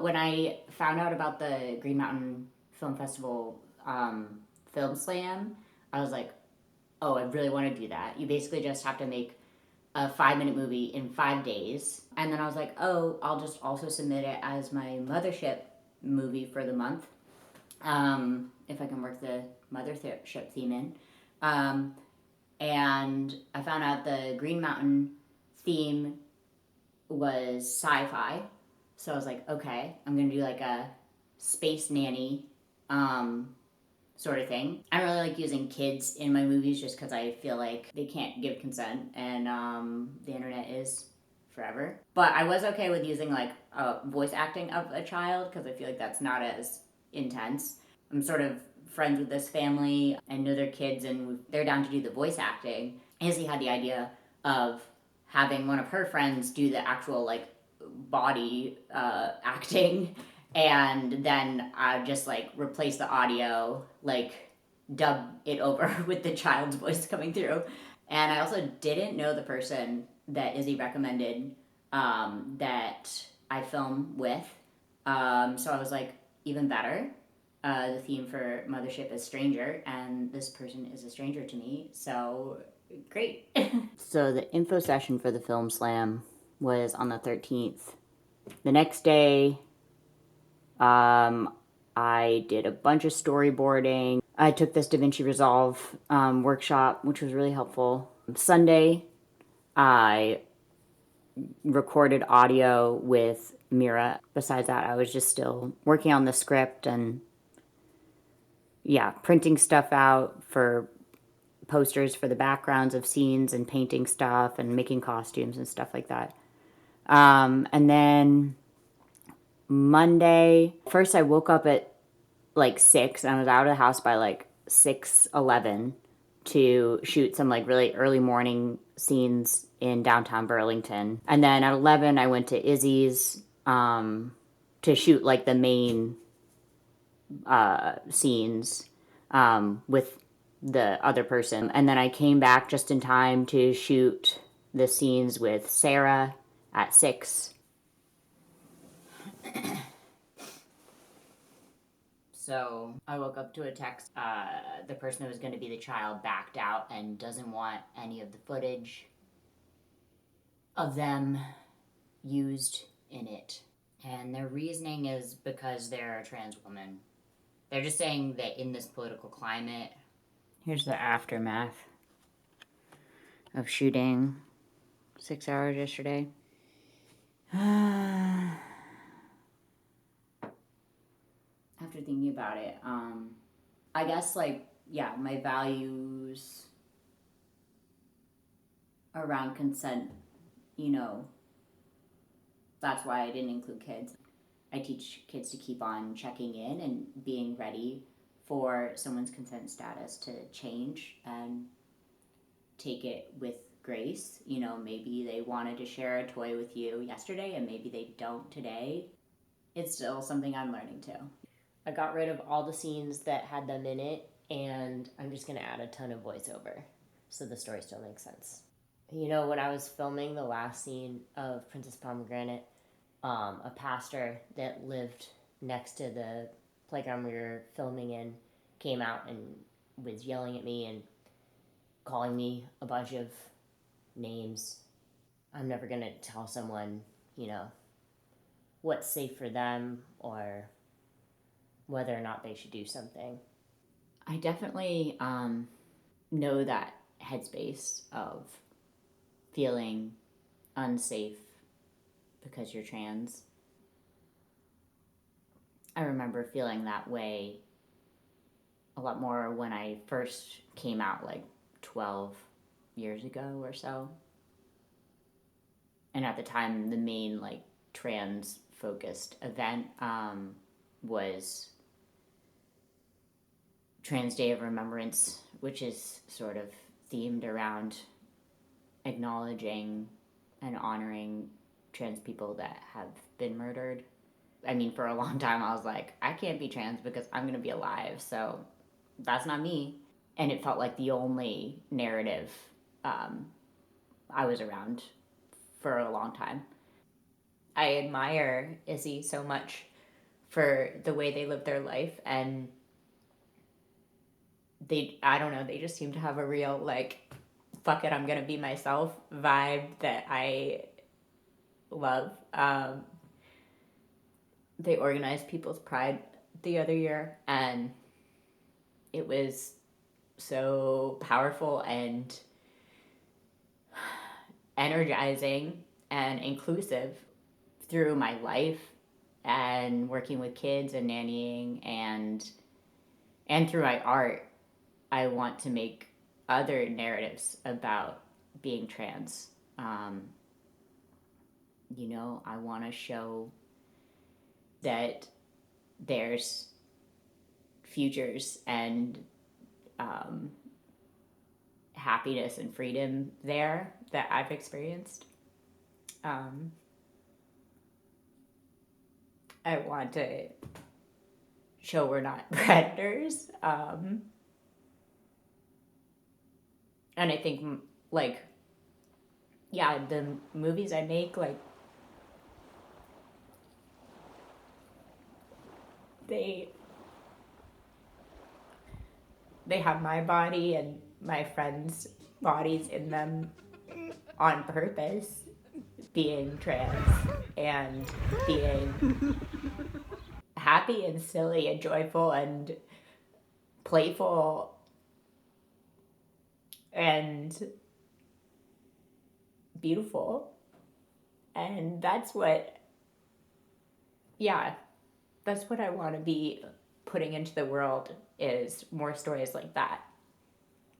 When I found out about the Green Mountain Film Festival film slam, I was like, oh, I really want to do that. You basically just have to make a 5-minute movie in 5 days. And then I was like, oh, I'll just also submit it as my mothership movie for the month, if I can work the mothership theme in. Um, and I found out the Green Mountain theme was sci-fi. So I was like, okay, I'm gonna do like a space nanny sort of thing. I don't really like using kids in my movies just because I feel like they can't give consent and the internet is forever. But I was okay with using like voice acting of a child because I feel like that's not as intense. I'm sort of friends with this family and know their kids and they're down to do the voice acting. Izzy had the idea of having one of her friends do the actual like body acting and then I just like replace the audio, like dub it over with the child's voice coming through. And I also didn't know the person that Izzy recommended that I film with. So I was like, even better. The theme for Mothership is stranger, and this person is a stranger to me, so great. So the info session for the film slam was on the 13th. The next day, I did a bunch of storyboarding. I took this DaVinci Resolve workshop, which was really helpful. Sunday, I recorded audio with Mira. Besides that, I was just still working on the script and, yeah, printing stuff out for posters for the backgrounds of scenes and painting stuff and making costumes and stuff like that. And then Monday, first I woke up at like 6 and I was out of the house by like 6:11 to shoot some like really early morning scenes in downtown Burlington. And then at 11 I went to Izzy's to shoot like the main scenes with the other person. And then I came back just in time to shoot the scenes with Sarah at 6. So I woke up to a text. The person who was going to be the child backed out and doesn't want any of the footage of them used in it. And their reasoning is because they're a trans woman. They're just saying that in this political climate, here's the aftermath of shooting 6 hours yesterday. After thinking about it, I guess like, yeah, my values around consent, you know, that's why I didn't include kids. I teach kids to keep on checking in and being ready for someone's consent status to change and take it with grace. You know, maybe they wanted to share a toy with you yesterday and maybe they don't today. It's still something I'm learning too. I got rid of all the scenes that had them in it and I'm just going to add a ton of voiceover so the story still makes sense. You know, when I was filming the last scene of Princess Pomegranate, a pastor that lived next to the playground we were filming in came out and was yelling at me and calling me a bunch of names. I'm never going to tell someone, you know, what's safe for them or whether or not they should do something. I definitely know that headspace of feeling unsafe because you're trans. I remember feeling that way a lot more when I first came out, like 12 years ago or so. And at the time, the main like trans focused event was Trans Day of Remembrance, which is sort of themed around acknowledging and honoring trans people that have been murdered. I mean, for a long time, I was like, I can't be trans because I'm going to be alive. So that's not me. And it felt like the only narrative I was around for a long time. I admire Izzy so much for the way they live their life. And I don't know, they just seem to have a real, like, fuck it, I'm gonna be myself vibe that I love. They organized People's Pride the other year, and it was so powerful and energizing and inclusive through my life and working with kids and nannying and through my art. I want to make other narratives about being trans. I want to show that there's futures and happiness and freedom there that I've experienced. I want to show we're not predators. And I think, like, yeah, the movies I make, like, they have my body and my friends' bodies in them on purpose, being trans and being happy and silly and joyful and playful and beautiful. And that's what I want to be putting into the world, is more stories like that.